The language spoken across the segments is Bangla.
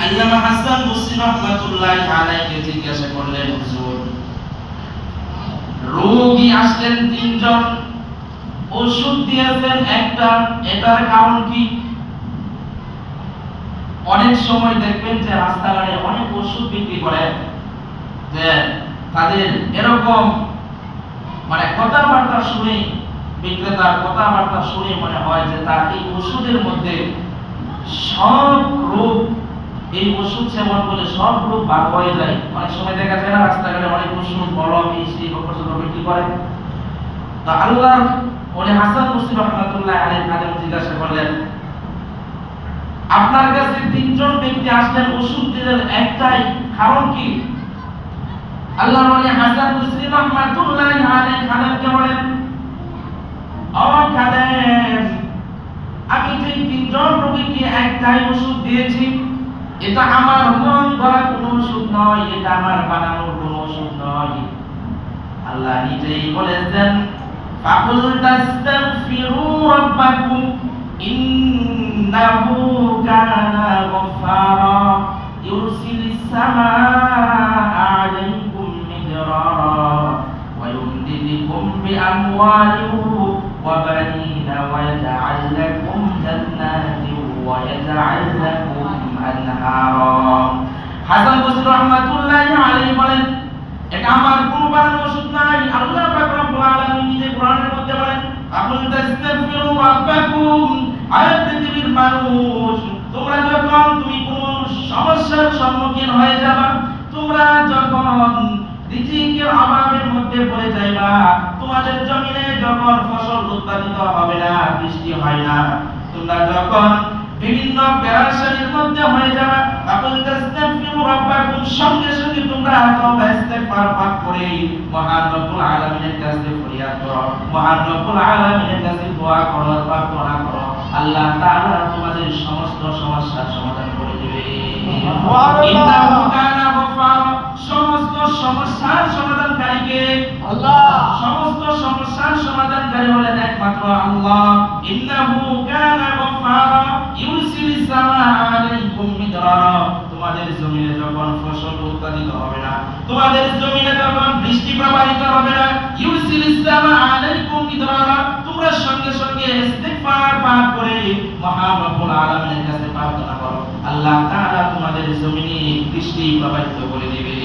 আল্লামা হাসান বসরি রাহমাতুল্লাহি আলাইহি জিজ্ঞাসা করলেন, হুজুর রোগী আসলেন তিনজন, ওষুধ দিয়েছেন একটা, এটার কারণ কি? অনেক সময় দেখবেন যে রাস্তাঘাটে অনেক ওষুধ বিক্রি করে, যে তাদের এরকম মানে কথাবার্তা শুনে, বিক্রেতার কথাবার্তা শুনে মনে হয় যে তার এই ওষুধের মধ্যে সব রোগ, এই ওষুধ সেবন করলে সব রোগ ভালো হয়ে যায়। অনেক সময় দেখা যায় না রাস্তাঘাটে অনেক ওষুধ মলম এই সেই ওষুধ বিক্রি করে। তো আল্লাহ ওলি হাসান বসরি রাহমাতুল্লাহি আলাইহি কাছে জিজ্ঞাসা করলেন, আপনার কাছে তিনজন ব্যক্তি আসলেন, ওষুধ দিলেন একটাই, কারণ কি? আল্লাহ ওলি হাসান বসরি রাহমাতুল্লাহি আলাইহি খাদেমকে বলেন, ও খাদেম, আমি যে তিনজন রোগীকে একটাই ওষুধ দিয়েছি, এটা আমার মন গড়া কোনো ওষুধ নয়, এটা আমার বানানোর কোনো ওষুধ নয়। আল্লাহ নিজেই বলেছেন, ফাকুল তাস্তাগফিরু রাব্বাকুম ইন্নাহু কানা গফফারা ইউরসিলিস সামাআ আলাইকুম মিদরারা ওয়া ইউমদিদকুম বিআমওয়ালিন ওয়া বানিনা ওয়া ইয়াজআল লাকুম জান্নাতিন ওয়া ইয়াজআল লাকুম আনহারা। হাসান বসরি রাহমাতুল্লাহি আলাইহি বলেন, এটা আমার কোনো বানানো ওষুধ নাই। আল্লাহ পাক রব্বুল আলামিন নিজে কোরআনের মধ্যে বলেন, আকুল তাস্তাগফিরু রাব্বাকুম, আয়াত পৃথিবীর মানুষ, তোমরা যখন তুমি কোনো সমস্যার সম্মুখীন হয়ে যাবা, তোমরা যখন রিজিকের অভাবের মধ্যে পড়ে যাইবা, তোমাদের জমিনে যখন ফসল উৎপাদিত হবে না, বৃষ্টি হয় না, তোমরা যখন বিভিন্ন পেরেশানির মধ্যে হয়ে যাবে, আকুল তাস্তাগফিরু রাব্বাকুম, সঙ্গে সঙ্গে তোমরা তওবা ইস্তিগফার পাঠ করে মহান রব্বুল আলামিনের কাছে ফরিয়াদ করো, মহান রব্বুল আলামিনের কাছে দোয়া করো, প্রার্থনা করো, আল্লাহ তাআলা তোমাদের সমস্ত সমস্যার সমাধান করে দিবে। ইন্নাহু কানা গফফারা, সমস্ত সমস্যার সমাধানকারী কে? আল্লাহ। সমস্ত সমস্যার সমাধানকারী হলেন একমাত্র আল্লাহ। ইন্নাহু কানা গফফারা ইউরসিলিস সামাআ আলাইকুম মিদরারা, তোমাদের জমিনে যখন ফসল উৎপাদিত হবে না, তোমাদের জমিনে যখন বৃষ্টি প্রবাহিত হবে না, ইউরসিলিস সামাআ আলাইকুম মিদরারা, তোমরা সঙ্গে সঙ্গে ইস্তিগফার পাঠ করে মহান রব্বুল আলামিনের কাছে প্রার্থনা করো, আল্লাহ তাআলা তোমাদের জমিনে বৃষ্টি প্রবাহিত করে দিবে।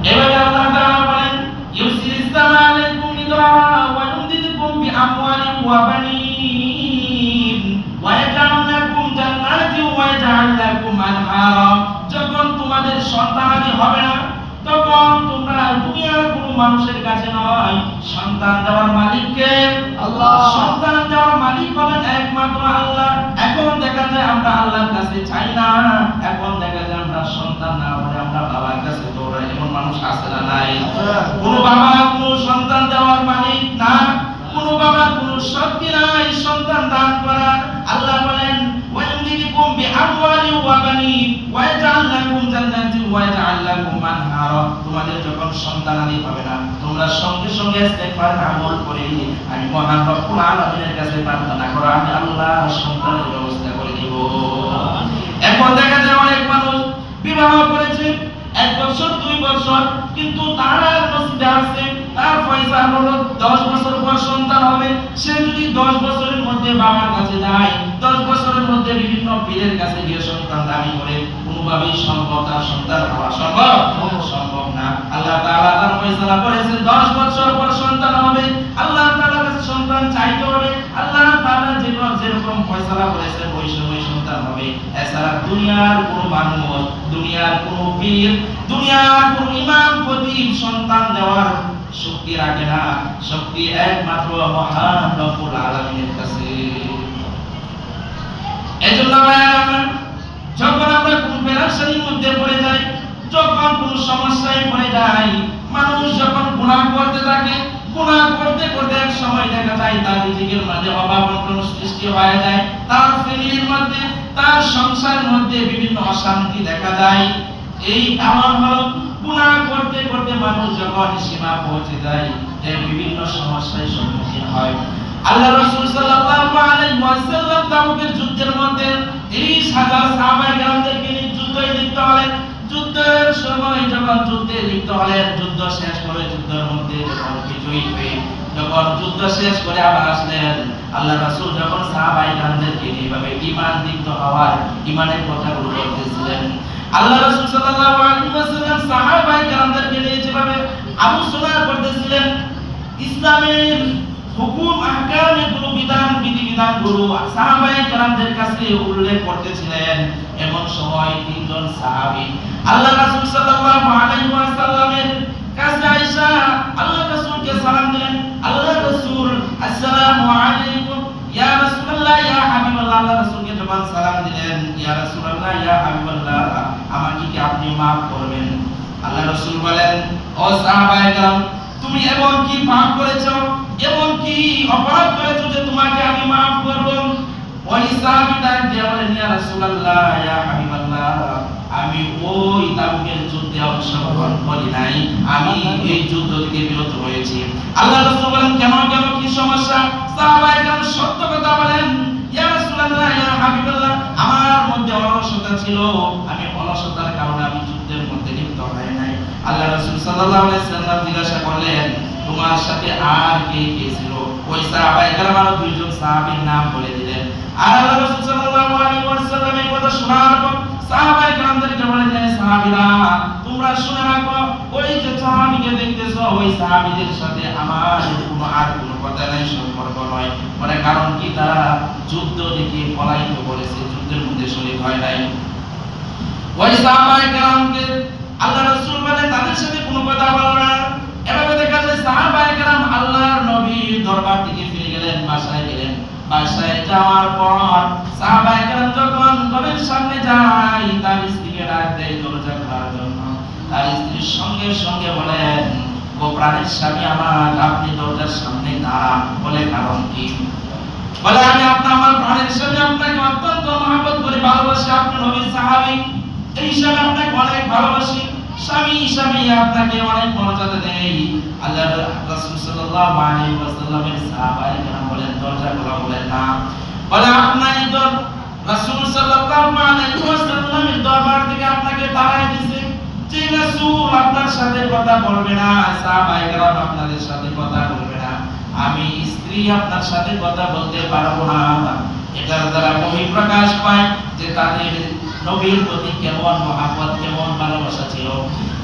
এবারে আল্লাহ তাআলা বলেন, ইউরসিলিস সামাআ আলাইকুম মিদরারা ওয়া ইউমদিদকুম বিআমওয়ালিন ওয়া বানিন ওয়া ইয়াজআল লাকুম জান্নাতিন ওয়া ইয়াজআল লাকুম আনহারা, যখন তোমাদের সন্তানাদি হবে না, তখন তোমরা দুনিয়ার কোনো মানুষের কাছে নয়, সন্তান দেওয়ার মালিক কে? আল্লাহ। সন্তান দেওয়ার মালিক হলেন একমাত্র আল্লাহ। এখন দেখা যায় আমরা আল্লাহর কাছে চাই না, এখন দেখা যায় আমরা সন্তান না হলে আমরা বাবার কাছে দৌড়াই, এমন মানুষ আছে না নাই? কোন বাবা কোন সন্তান দেওয়ার মালিক না, কোন বাবার কোন শক্তি নাই সন্তান দান করার। আল্লাহ বলেন, ওয়া ইউমদিদকুম বিআমওয়ালিন ওয়া বানিন ওয়া ইয়াজআল লাকুম জান্নাতিন ওয়া ইয়াজআল লাকুম আনহারা, তোমাদের যখন সন্তানাদি হবে না, তোমরা সঙ্গে সঙ্গে ইস্তিগফার আমল করে আমি মহান রব্বুল আলামিনের কাছে প্রার্থনা করো, আমি আল্লাহ সন্তানের ব্যবস্থা করে দিব। এখন দেখা যায় অনেক মানুষ বিবাহ করেছে 1 বছর 2 বছর, কিন্তু তার নসিবে আছে, তার ফয়সালা হলো 10 বছর পর সন্তান হবে। সে যদি 10 বছরের মধ্যে বাবার কাছে যায়, 10 বছরের মধ্যে বিভিন্ন পীরের কাছে গিয়ে সন্তান দাবি করে, কোনোভাবেই সম্ভব তার সন্তান হওয়া সম্ভব না। আল্লাহ তাআলা তার ফয়সালা করেছেন 10 বছর পর সন্তান হবে। আল্লাহ তাআলার কাছে সন্তান চাইতে হবে, আল্লাহ তাআলা যেরকম ফয়সালা করেছেন ওই সময় সন্তান হবে। এছাড়া দুনিয়ার কোনো মানুষ, দুনিয়ার কোনো পীর, দুনিয়ার কোনো ইমাম খতিব সন্তান দেওয়ার শক্তি রাখে না, শক্তি একমাত্র মহান রব্বুল আলামিনের কাছে। এজন্য যখন আমরা কোন পেরেশানির মধ্যে পড়ে যাই, যখন কোন সমস্যায় পড়ে যাই, মানুষ যখন গুনাহ করতে থাকে, গুনাহ করতে করতে এক সময় দেখা যায় তার রিজিকের মাঝে অভাব অনটন সৃষ্টি হয়ে যায়, তার ফ্যামিলির মধ্যে, তার সংসারের মধ্যে বিভিন্ন অশান্তি দেখা যায়। এই কারণ হলো গুনাহ করতে করতে মানুষ যখন সীমা পৌঁছে যায়, বিভিন্ন সমস্যার সম্মুখীন হয়। আল্লাহ রাসূল সাল্লাল্লাহু আলাইহি ওয়াসাল্লাম তাবুকের যুদ্ধের মধ্যে 30,000 সাহাবায়ে কেরামদেরকে লিপ্ত হলেন। যুদ্ধের সময় যখন যুদ্ধে লিপ্ত হলেন, যুদ্ধ শেষ করে যুদ্ধের মধ্যে যখন বিজয়ী হয়ে যখন যুদ্ধ শেষ করে আবার আসলেন, আল্লাহ রাসূল যখন সাহাবায়ে কেরামদেরকে এইভাবে ঈমান দীপ্ত হওয়ার ঈমানের কথাগুলো বলতেছিলেন, আল্লাহ রাসূল সাল্লাল্লাহু আলাইহি ওয়াসাল্লাম সাহাবায়ে কেরামদেরকে নিয়ে যেভাবে আলোচনা করতেছিলেন, ইসলামের হুকুম আহকাম এগুলো বিধান বিধিবিধানগুলো সাহাবায়ে কেরামদের কাছে উল্লেখ করতেছিলেন। এমন সময় তিনজন সাহাবী আল্লাহ রাসূল সাল্লাল্লাহু আলাইহি ওয়াসাল্লামের কাছে আয়েশা আল্লাহ রাসূলকে সালাম দিলেন। আল্লাহ রাসূল আসসালামু আলাইকুম ইয়া রাসূলুল্লাহ ইয়া হাবিবাল্লাহ। আল্লাহ রাসূলকে যখন সালাম দিলেন, ইয়া রাসূলুল্লাহ ইয়া হাবিবাল্লাহ, আমাকে কি আপনি maaf করবেন? আল্লাহ রাসূল বলেন, ও সাহাবায়ে কেরাম, তুমি এমন কি পাপ করেছো, এমন কি অপরাধ করেছো যে তোমাকে আমি maaf করব? ওই সাহাবীটা দিয়ে বলেন, ইয়া রাসূলুল্লাহ ইয়া হাবিবাল্লাহ, আমি ওই তাবুকের যুদ্ধে অংশগ্রহণ করি নাই, আমি এই যুদ্ধ থেকে বিরত হয়েছি। আল্লাহ রাসূল বলেন, কেন কেন, কি সমস্যা? সাহাবায়ে কেরাম সত্য কথা বলেন, ইয়া রাসূলুল্লাহ ইয়া হাবিবাল্লাহ, আমার মধ্যে অলসতা ছিল, আমি অলসতার কারণে আমি যুদ্ধের মধ্যে লিপ্ত হই নাই। আল্লাহ রাসূল সাল্লাল্লাহু আলাইহি ওয়াসাল্লাম জিজ্ঞাসা করলেন, তোমার সাথে আর কে কে ছিল? ওই সাহাবায়ে কেরাম আরো দুইজন সাহাবীর নাম বলে দিলেন। আর আল্লাহ রাসূল সাল্লাল্লাহু আলাইহি ওয়াসাল্লাম এই কথা শোনার পর সাহাবায়ে কেরামদেরকে বলেন, সাহাবীরা তোমরা শুনে রাখো, ওই যে সাহাবীকে দেখতেছো, ওই সাহাবীদের সাথে আমার কোনো কথা নাই, সম্পর্ক নয়। মানে কারণ কি, তারা যুদ্ধ থেকে পলায়ন করেছে, যুদ্ধের মধ্যে শরীক হয় নাই। ওই সাহাবায়ে কেরামকে আল্লাহ রাসূল বলেন তাদের সাথে কোনো কথা বলবে না। এভাবে দেখা যায় সাহাবায়ে কেরাম আল্লাহর নবীর দরবার থেকে ফিরে গেলেন, বাসায় গেলেন। বাসায় যাওয়ার পর সাহাবায়ে কেরাম যখন নবীর সামনে যায়, তার স্ত্রীকে ডাক দেয় দরজা খোলার জন্য। তার স্ত্রীর সঙ্গে সঙ্গে বলেন, ও প্রাণের স্বামী আমার, আপনি দরজার সামনে দাঁড়ান। বলে কারণ কি? বলে আমি আমার প্রাণের স্বামী, আপনাকে অত্যন্ত মহব্বত করি, ভালোবাসি, আপনি নবীর সাহাবী, এই হিসাবে আপনাকে অনেক ভালোবাসি, স্বামী হিসাবে আপনাকে অনেক মর্যাদা দেই। আল্লাহ রাসূল সাল্লাল্লাহু আলাইহি ওয়াসাল্লামের সাহাবায়ে কেরাম বলেন, দরজা খোলা। বলেন না। বলে আপনারই তো রাসূল সাল্লাল্লাহু আলাইহি ওয়াসাল্লামের দরবার থেকে আপনাকে তাড়ায় দিয়েছে, যে রাসূল আপনার সাথে কথা বলবে না, সাহাবায়ে কেরাম আপনাদের সাথে কথা বলবে না, আমি স্ত্রী আপনার সাথে কথা বলতে পারবো না। এটার দ্বারা বহিঃপ্রকাশ পায় যে তাদের নবীর প্রতি কেমন মহব্বত, কেমন ভালোবাসা ছিল।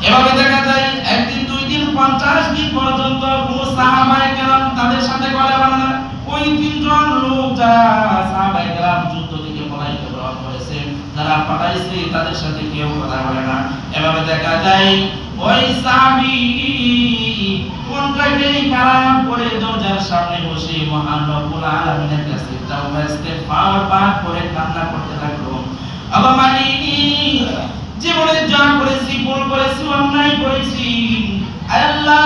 এভাবে দেখা যায় একদিন, দুই দিন, 50 দিন পর্যন্ত কোন সাহাবায়ে কেরাম তাদের সাথে কথা বলে না। ওই তিনজন লোক যারা সাহাবায়ে কেরাম যুদ্ধ থেকে পলায়ন করেছে, যারা পাঠাইছে, তাদের সাথে কেউ কথা বলে না। এভাবে দেখা যায় ওই সাহাবী কোনটাকে খারাপ করে দরজার সামনে বসে মহান রব্বুল আলামিনের কাছে তাওবা ইস্তেগফার পাঠ করে কান্না করতে লাগলো। আবা মালিক, জীবনে যা করেছি, ভুল করেছি, অন্যায় করেছি, আল্লাহ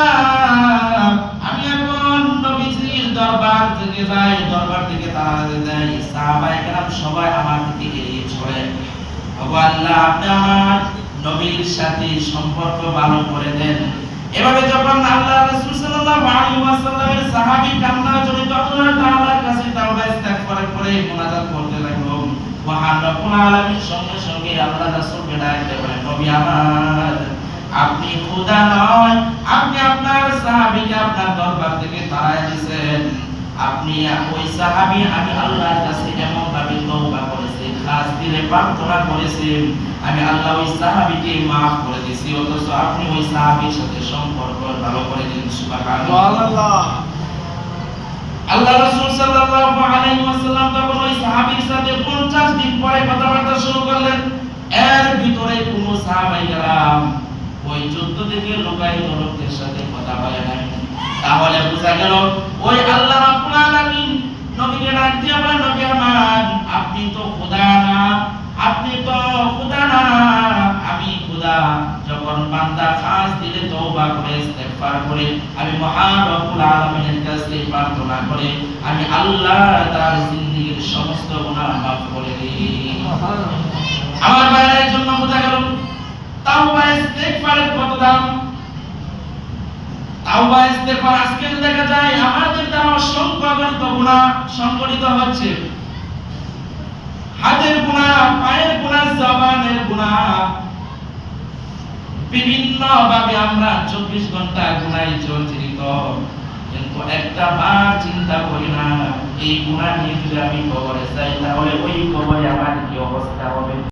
আমি এখন নবীজির দরবার থেকে যাই, দরবার থেকে তাড়াতে যাই, সাহাবায়ে কেরাম সবাই আমার দিকে এড়িয়ে চলে। ওগো আল্লাহ, আপনি আমার নবীর সাথে সম্পর্ক ভালো করে দেন। এভাবে যখন আল্লাহ রাসূল সাল্লাল্লাহু আলাইহি ওয়াসাল্লামের সাহাবী কান্না জড়িত আল্লাহ তাআলার কাছে তাওবা ইস্তেগফার করে মুনাজাত করতে লাগলো, মহান রব্বুল আলামিন সঙ্গে সঙ্গে আল্লাহ রাসূলকে ডাকতে বলেন, নবী আমার, আপনি খোদা নয়, আপনি আপনার সাহাবীকে আপনার দরবার থেকে তাড়ায় দিয়েছেন। আপনি ওই সাহাবী, আমি আল্লাহর কাছে এমন ভাবে তওবা করেছি, খাস দিলে প্রার্থনা করেছি, আমি আল্লাহ ওই সাহাবীকে maaf করে দিয়েছি, অথচ আপনি ওই সাহাবীর সাথে সম্পর্ক ভালো করে দিন। সুবহানাল্লাহ। আল্লাহ রাসূল সাল্লাল্লাহু আলাইহি ওয়াসাল্লাম তখন ওই সাহাবীর সাথে 50 দিন পরে কথাবার্তা শুরু করলেন। এর ভিতরে কোন সাহাবায়ে কেরাম ওই যুদ্ধ থেকে লোকায়িত লোকদের সাথে কথা বলে নাই। তাহলে বোঝা গেল ওই আল্লাহ রাব্বুল আলামিন নবীকে ডাক দিয়ে বলেন, নবী আমার, আপনি তো খোদা না, আপনি তো খোদা না, আমি খোদা। যখন বান্দা খাস দিলে তওবা করে ইস্তেগফার করে আমি মহান রব্বুল আলামিনের কাছে প্রার্থনা করে আমি আল্লাহ তার জিন্দেগীর সমস্ত গুনাহ মাফ করে দিই। আমার ভাইয়ের জন্য বোঝা গেল তাওবা ইস্তেগফারের কত দাম। তাওবা ইস্তেগফার আজকে দেখা যায় আমাদের দ্বারা অসংখ্য অগণিত গুনাহ সংগঠিত হচ্ছে। হাতের গুনাহ, পায়ের গুনাহ, জবানের গুনাহ, বিভিন্নভাবে আমরা 24 ঘন্টা গুনাহে জর্জরিত, কিন্তু একটা বার চিন্তা করি না এই গুনাহ নিয়ে যদি আমি কবরে যাই তাহলে ওই কবরে আমার কি অবস্থা হবে।